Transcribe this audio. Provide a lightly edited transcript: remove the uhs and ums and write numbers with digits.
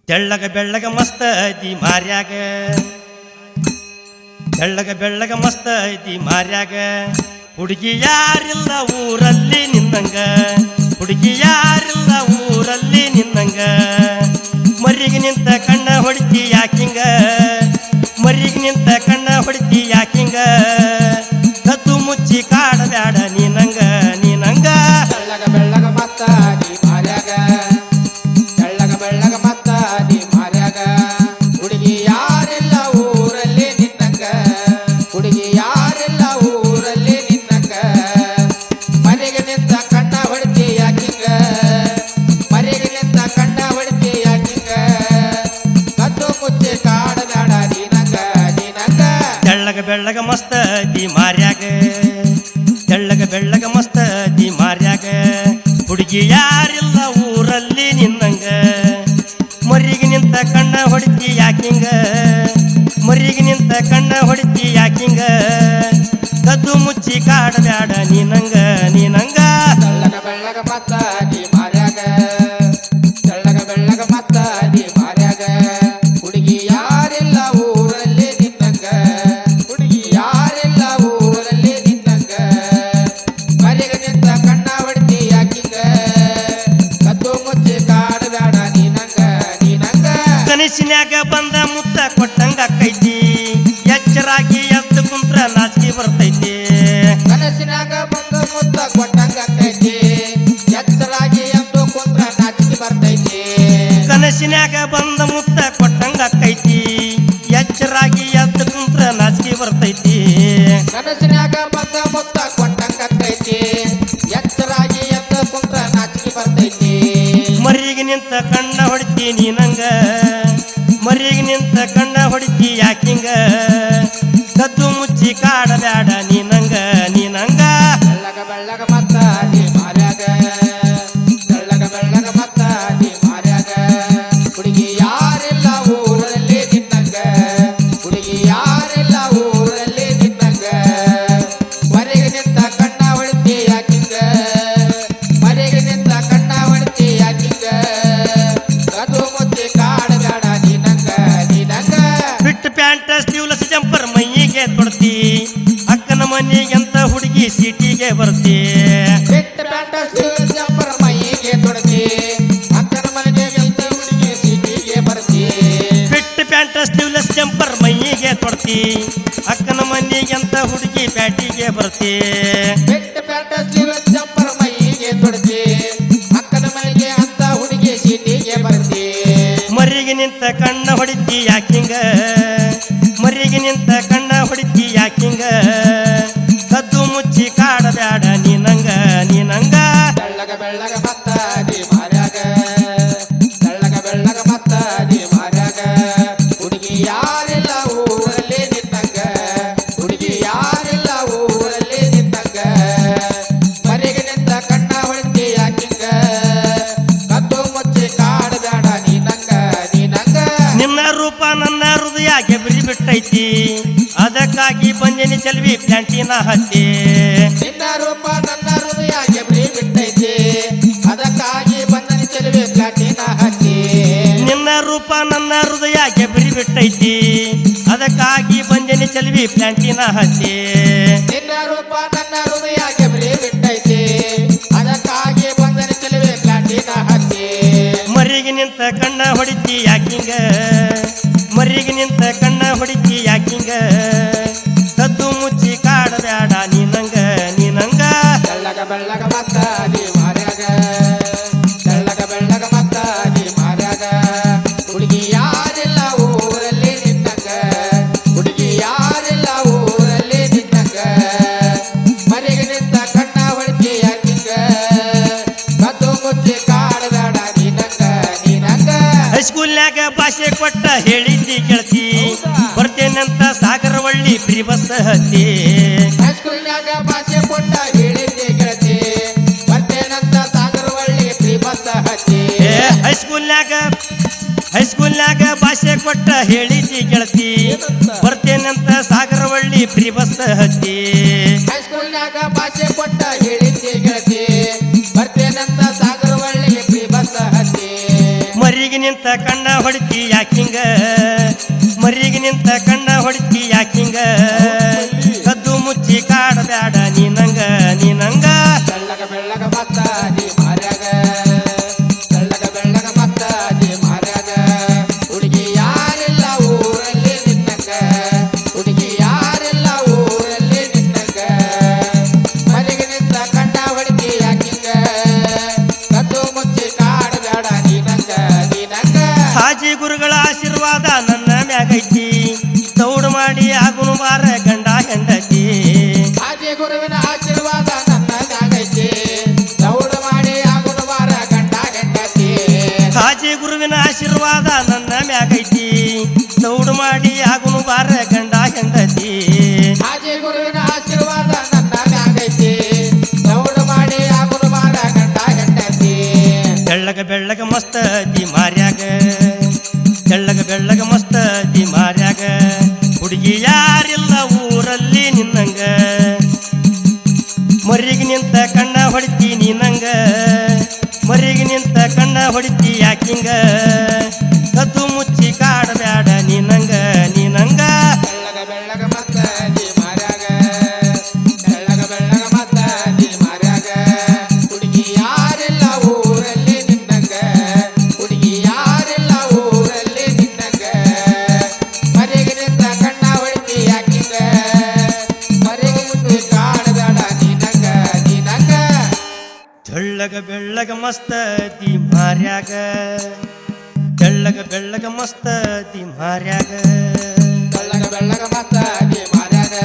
ತೆಳ್ಳಗ ಬೆಳ್ಳಗ ಮಸ್ತ ಐತಿ ಮಾರ್ಯಾಗ, ತೆಳ್ಳಗ ಬೆಳ್ಳಗ ಮಸ್ತ ಐತಿ ಮಾರ್ಯಾಗ. ಹುಡುಗಿ ಯಾರಿಲ್ಲ ಊರಲ್ಲಿ ನಿನ್ನಂಗ, ಹುಡುಗಿ ಯಾರಿಲ್ಲ ಊರಲ್ಲಿ ನಿನ್ನಂಗ. ಮರಿಗೆ ನಿಂತ ಕಣ್ಣ ಹೊಡಿತಿ ಯಾಕಿಂಗ, ಮರಿಗೆ ನಿಂತ ಕಣ್ಣ ಹೊಡಿತಿ ಯಾಕಿಂಗ. ಕದ್ದು ಮುಚ್ಚಿ ಕಾಡಬ್ಯಾಡ ನೀನಂಗ ನೀನಂಗ. ತೆಳ್ಳಗ ಬೆಳ್ಳಗ ಮಸ್ತ ಐತಿ ಮಾರ್ಯಾಗ, ತೆಳ್ಳಗ ಬೆಳ್ಳಗ ಮಸ್ತ ಐತಿ ಮಾರ್ಯಾಗ. ಹುಡುಗಿ ಯಾರಿಲ್ಲ ಊರಲ್ಲಿ ನಿನ್ನಂಗ, ಹುಡುಗಿ ಯಾರಿಲ್ಲ ಊರಲ್ಲಿ ನಿನ್ನಂಗ. ಮರಿಗೆ ನಿಂತ ಕಣ್ಣ ಹೊಡಿತಿ ಯಾಕಿಂಗ, ಮರಿಗೆ ನಿಂತ ಕಣ್ಣ ಹೊಡಿತಿ ಯಾಕಿಂಗ. ಕದ್ದು ಮುಚ್ಚಿ ಕಾಡಬ್ಯಾಡ ನೀನಂಗ ನೀನಂಗ. ತೆಳ್ಳಗ ಬೆಳ್ಳಗ ಮಸ್ತ ಐತಿ ಮಾರ್ಯಾಗ, ತೆಳ್ಳಗ ಬೆಳ್ಳಗ ಮಸ್ತ ಐತಿ ಮಾರ್ಯಾಗ. ಹುಡುಗಿ ಯಾರಿಲ್ಲ ಊರಲ್ಲಿ ನಿನ್ನಂಗ, ಮರಿಗೆ ನಿಂತ ಕಣ್ಣ ಹೊಡಿತಿ ಯಾಕಿಂಗ, ಮರಿಗೆ ನಿಂತ ಕಣ್ಣ ಹೊಡಿತಿ ಯಾಕಿಂಗ. ಕದ್ದು ಮುಚ್ಚಿ ಕಾಡಬ್ಯಾಡ ನೀನಂಗ ನೀನಂಗ. ತೆಳ್ಳಗ ಬೆಳ್ಳಗ ಮಸ್ತ ಐತಿ ಮಾರ್ಯಾಗ, ತೆಳ್ಳಗ ಬೆಳ್ಳಗ ಮಸ್ತ ಐತಿ ಮಾರ್ಯಾಗ. ಹುಡುಗಿ ಯಾರಿಲ್ಲ ಊರಲ್ಲಿ ನಿನ್ನಂಗ, ಹುಡುಗಿ ಯಾರಿಲ್ಲ ಊರಲ್ಲಿ ನಿನ್ನಂಗ. ಮರಿಗೆ ನಿಂತ ಕಣ್ಣ ಹೊಡಿತಿ ಯಾಕಿಂಗ, ಕದ್ದು ಮುಚ್ಚಿ ಕಾಡಬ್ಯಾಡ ನೀನಂಗ ನೀನಂಗ. ಕನಸಿನ್ಯಾಗ ಬಂದ ಮುತ್ತ ಕೊಟ್ಟಂಗ ಅಕ್ಕೈತಿ, ಎಚ್ಚರಾಗಿ ಎದ್ದು ಕುಂತ್ರ ನಾಚಿಕೆ ಬರ್ತೈತಿ. ಕನಸಿನಾಗ ಬಂದು ಮುತ್ತ ಕೊಟ್ಟಂಗ ಆಕೈತಿ, ಎಚ್ಚರಾಗಿ ಎದ್ದು ಕುಂತ್ರ ನಾಚಿಕೆ ಬರ್ತೈತಿ. ಕನಸಿನ್ಯಾಗ ಬಂದ ಮುತ್ತ ಕೊಟ್ಟಂಗ ಅಕ್ಕೈತಿ, ಎಚ್ಚರಾಗಿ ಎದ್ದು ಕುಂತ್ರ ನಾಚಿಕೆ ಬರ್ತೈತಿ. ಕನಸಿನಾಗ ಬಂದ ಮುತ್ತ ಕೊಟ್ಟಂಗ ಆಕೈತಿ, ಎಚ್ಚರಾಗಿ ಎದ್ದು ಕುಂತ್ರ ನಾಚಿಕೆ ಬರ್ತೈತಿ. ಮರಿಗೆ ನಿಂತ ಕಣ್ಣ ಹೊಡಿತಿ ನೀನಂಗ, ಮರಿಗೆ ನಿಂತ ಕಣ್ಣ ಹೊಡಿತಿ ಯಾಕಿಂಗ. ಕದ್ದು ಮುಚ್ಚಿ ಕಾಡಬ್ಯಾಡ ನೀನಂಗ ನೀನಂಗ. ತೆಳ್ಳಗ ಬೆಳ್ಳಗ ಮತ್ತ ಐತಿ ಮಾರ್ಯಾಗ, ತೆಳ್ಳಗ ಬೆಳ್ಳಗ ಮತ್ತ ಐತಿ ಮಾರ್ಯಾಗ. ಹುಡುಗಿ ಯಾರಿಲ್ಲ ಊರಲ್ಲಿ ನಿನ್ನಂಗ, ಹುಡುಗಿ ಯಾರಿಲ್ಲ ಊರಲ್ಲಿ ನಿನ್ನಂಗ. ಮರಿಗೆ ನಿಂತ ಕಣ್ಣ ಹೊಡಿತಿ ಯಾಕಿಂಗ, ಮರಿಗೆ ನಿಂತ ಕಣ್ಣ ಹೊಡಿತಿ ಯಾಕಿಂಗ. ಕದ್ದು ಮುಚ್ಚಿ ಕಾಡಬ್ಯಾಡ ನೀನಂಗ ನೀನಂಗ. ಬಿಟ್ಟು ಪ್ಯಾಂಟ್ ಸ್ಲೀವ್ಲೆಸ್ ಜಂಪರ್ ಮೈಯಿಗೆ ತೊಡ್ತಿ, ಅಕ್ಕನ ಮನೆಗೆಂತ ಹುಡುಗಿ ಸೀಟಿಗೆ ಬರ್ತಿ. ಬಿಟ್ಟ ಪ್ಯಾಂಟ ಸ್ಲೀವ್ ಜಂಪರ್ ಮೈಗೆ ತೊಡತಿ, ಅಕ್ಕನ ಮನೆಗೆ ಗೆಲ್ತ ಹುಡುಗಿ ಸೀಟಿಗೆ ಬರ್ತಿ. ಬಿಟ್ಟು ಪ್ಯಾಂಟ್ ಸ್ಲೀವ್ಲೆಸ್ ಜಂಪರ್ ಮೈಯಿಗೆ ತೊಡ್ತಿ, ಅಕ್ಕನ ಮನೆಗೆಂತ ಹುಡುಗಿ ಪ್ಯಾಟಿಗೆ ಬರ್ತಿ. ಬಿಟ್ಟ ಪ್ಯಾಂಟ ಸ್ಲೀವ್ ಜಂಪರ್ ಮೈಗೆ ತೊಡತಿ, ಅಕ್ಕನ ಮನೆಗೆ ಅಂತ ಹುಡುಗಿ ಸೀಟಿಗೆ ಬರ್ತಿ. ಮರಿಗೆ ನಿಂತ ಕಣ್ಣ ಹೊಡಿತಿ ಯಾಕಿಂಗ, ಮರಿಗೆ ನಿಂತ ಕಣ್ಣ ಹೊಡಿತಿ ಯಾಕಿಂಗ. ಕದ್ದು ಮುಚ್ಚಿ ಕಾಡಬ್ಯಾಡ ನೀನಂಗ ನೀನಂಗ. ತೆಳ್ಳಗ ಬೆಳ್ಳಗ ಮತ್ತ ಐತಿ ಮಾರ್ಯಾಗ, ತೆಳ್ಳಗ ಬೆಳ್ಳಗ ಮತ್ತ ಐತಿ ಮಾರ್ಯಾಗ. ಹುಡುಗಿ ಯಾರಿಲ್ಲ ಊರಲ್ಲಿ ನಿನ್ನಂಗ, ಹುಡುಗಿ ಯಾರಿಲ್ಲ ಊರಲ್ಲಿ ನಿನ್ನಂಗ. ಮರಿಗೆ ನಿಂತ ಕಣ್ಣ ಹೊಡಿತಿ ಯಾಕಿಂಗ, ಕದ್ದು ಮುಚ್ಚಿ ಕಾಡಬ್ಯಾಡ ನೀನಂಗ ನೀನಂಗ. ನಿನ್ನ ರೂಪ ನನ್ನ ಹೃದಯ ಗೆಬರಿ ಬಿಟ್ಟೈತಿ, ಅದಕ್ಕಾಗಿ ಬಂದಿನಿ ಚೆಲ್ವಿ ಪ್ಯಾಂಟಿನ ಹತ್ತಿ. ನಿನ್ನ ರೂಪ ನನ್ನ ಹೃದಯ ಗೆಬ್ರಿ ಬಿಟ್ಟೈತಿ, ಅದಕ್ಕಾಗಿ ಬಂದನಿ ಚೆಲುವೆ ಪ್ಲಾಟಿನ ಹತ್ತಿ. ನಿನ್ನ ರೂಪ ನನ್ನ ಹೃದಯ ಗೆಬರಿ ಬಿಟ್ಟೈತಿ, ಅದಕ್ಕಾಗಿ ಬಂದಿನಿ ಚೆಲ್ವಿ ಪ್ಯಾಂಟಿನ ಹತ್ತಿ. ನಿನ್ನ ರೂಪ ನನ್ನ ಹೃದಯ ಗೆಬ್ರಿ ಬಿಟ್ಟೈತಿ, ಅದಕ್ಕಾಗಿ ಬಂದನಿ ಚೆಲುವೆ ಪ್ಲಾಟಿನ ಹತ್ತಿ. ಮರಿಗೆ ನಿಂತ ಕಣ್ಣ ಹೊಡಿತಿ ಯಾಕಿಂಗ, ಮರಿಗೆ ನಿಂತ ಕಣ್ಣ ಹೊಡಿತಿ ಯಾಕಿಂಗ. ಕದ್ದು ಮುಚ್ಚಿ ಕಾಡಬ್ಯಾಡ ನೀನಂಗ ನೀನಂಗ. ತೆಳ್ಳಗ ಬೆಳ್ಳಗ ಮತ್ತ ಐತಿ ಮಾರ್ಯಾಗ, ತೆಳ್ಳಗ ಬೆಳ್ಳಗ ಮತ್ತ ಐತಿ ಮಾರ್ಯಾಗ. ಹುಡುಗಿ ಯಾರಿಲ್ಲ ಊರಲ್ಲಿ ನಿನ್ನಂಗ, ಹುಡುಗಿ ಯಾರಿಲ್ಲ ಊರಲ್ಲಿ ನಿನ್ನಂಗ. ಮರಿಗೆ ನಿಂತ ಕಣ್ಣ ಹೊಡಿತಿ ಯಾಕಿಂಗ, ಕದ್ದು ಮುಚ್ಚಿ ಕಾಡಬ್ಯಾಡ ನೀನಂಗ ನೀನಂಗ. ಹೈಸ್ಕೂಲ್ನ್ಯಾಗ ಭಾಷೆ ಕೊಟ್ಟ ಹೇಳಿದ್ದಿ ಗೆಳತಿ, ಬರ್ತೇನಂತ ಸಾಗರವಳ್ಳಿ ಫ್ರೀ ಬಸ್ ಹತ್ತಿ. ಹೈಸ್ಕೂಲ್ನ್ಯಾಗ ಭಾಷೆ ಕೊಟ್ಟ ಹೇಳಿದ್ದೆ ಗೆಳತಿ, ಬರ್ತೇನಂತ ಸಾಗರವಳ್ಳಿ ಫ್ರೀ ಬಸ್ ಹತ್ತಿ. ಹೈಸ್ಕೂಲ್ನ್ಯಾಗ ಭಾಷೆ ಕೊಟ್ಟ ಹೇಳಿದ್ದಿ ಗೆಳತಿ, ಬರ್ತೇನಂತ ಸಾಗರವಳ್ಳಿ ಫ್ರೀ ಬಸ್ ಹತ್ತಿ. ಹೈಸ್ಕೂಲ್ನ್ಯಾಗ ಭಾಷೆ ಕೊಟ್ಟ ಹೇಳಿದ್ದೆ ಗೆಳತಿ, ಬರ್ತೇನಂತ ಸಾಗರವಳ್ಳಿ ಫ್ರೀ ಬಸ್ ಹತ್ತಿ. ಮರಿಗೆ ನಿಂತ ಕಣ್ಣ ಹೊಡಿತಿ ಯಾಕಿಂಗ ಮರಿಗೆ ನಿಂತ ಕಣ್ಣ ಹೊಡಿತಿ ಯಾಕಿಂಗ ಕದ್ದು ಮುಚ್ಚಿ ಕಾಡಬ್ಯಾಡ ನೀನಂಗ ನೀನಂಗ ಬೆಳ್ಳಗ ಬೆಳ್ಳಗ ಮತ್ತ ನೀ ಮಾರ್ಯಾಗ ಬೆಳ್ಳಗ ಬೆಳ್ಳಗ ಮತ್ತ ನೀ ಮಾರ್ಯಾಗ ಹುಡುಗಿ ಯಾರಿಲ್ಲ ಊರಲ್ಲಿ ನಿನ್ನಂಗ ಹುಡುಗಿ ಯಾರಿಲ್ಲ ಊರಲ್ಲಿ ನಿನ್ನಂಗ ಮನೆಗೆ ನಿಂತ ಕಣ್ಣ ಹೊಡಿತಿ ಯಾಕಿಂಗ ಕದ್ದು ಮುಚ್ಚಿ ಕಾಡಬೇಡ ನೀನಂಗ ನೀನಂಗ ಹಾಜಿ ಗುರುಗಳ ಆಶೀರ್ವಾದ ನನ್ನ ಮ್ಯಾಗೈತಿ ದೌಡ್ ಮಾಡಿ ಆಗುನು ಬಾರ ಗಂಡ ಹೆಂಡತಿ ಹಾಜಿ ಗುರುವಿನ ಆಶೀರ್ವಾದ ನನ್ನ ಮ್ಯಾಗೈತಿ ದೌಡ್ ಮಾಡಿ ಆಗುನು ಬಾರ ಗಂಡ ಹೆಂಡತಿ ಹಾಜಿ ಗುರುವಿನ ಆಶೀರ್ವಾದ ನನ್ನ ಮ್ಯಾಗೈತಿ ದೌಡ್ ಮಾಡಿ ಆಗುನು ಬಾರ ಗಂಡ ಹೆಂಡತಿ ಹಾಜಿ ಗುರುವಿನ ಆಶೀರ್ವಾದ ನನ್ನ ಮ್ಯಾಗೈತಿ ದೌಡ್ ಮಾಡಿ ಆಗುನು ಬಾರ ಗಂಡ ಹೆಂಡತಿ ಬೆಳ್ಳಗ ಬೆಳ್ಳಗ ಮಸ್ತ ದಿ ಮಾರ್ಯಾಗ ಬೆಳ್ಳಗ ಬೆಳ್ಳಗ ಮಸ್ತ ದಿ ಮಾರ್ಯಾಗ ಹುಡುಗಿ ಯಾರಿಲ್ಲ ಊರಲ್ಲಿ ನಿನ್ನಂಗ ಮರಿಗೆ ನಿಂತ ಕಣ್ಣ ಹೊಡಿತಿ ನೀನಂಗ ಮರಿಗೆ ನಿಂತ ಕಣ್ಣ ಹೊಡಿತಿ ಯಾಕಿಂಗ ಕದ್ದು ಮುಚ್ಚಿ ಕಾಡಬ್ಯಾಡ ನೀನಂಗ ನೀನಂಗ ಬೆಳ್ಳಗ ಬೆಳ್ಳಗ ಮತ್ತ ನೀ ಮಾರ್ಯಾಗ ಬೆಳ್ಳಗ ಬೆಳ್ಳಗ ಮತ್ತ ನೀ ಮಾರ್ಯಾಗ ಹುಡುಗಿ ಯಾರಿಲ್ಲ ಊರಲ್ಲಿ ನಿನ್ನಂಗ ಹುಡುಗಿ ಯಾರಿಲ್ಲ ಊರಲ್ಲಿ ನಿನ್ನಂಗ ಮರೆಗೆ ನಿಂತ ಕಣ್ಣ ಹೊಡಿತಿ ಯಾಕಿಂಗ ಮರೆಗೆ ಮುಟ್ಟಿ ಕಾಡಬೇಡ ನೀನಂಗ ನೀನಂಗ ಬೆಳ್ಳಗ ಬೆಳ್ಳಗ ಮಸ್ತ ದಿ ಮಾರ್ಯಾಗ ಬೆಳ್ಳಗ ಬೆಳ್ಳಗ ಮಸ್ತ ದಿ ಮಾರ್ಯಾಗ ಬೆಳ್ಳಗ ಬೆಳ್ಳಗ ಮತ್ತ ನೀ ಮಾರ್ಯಾಗ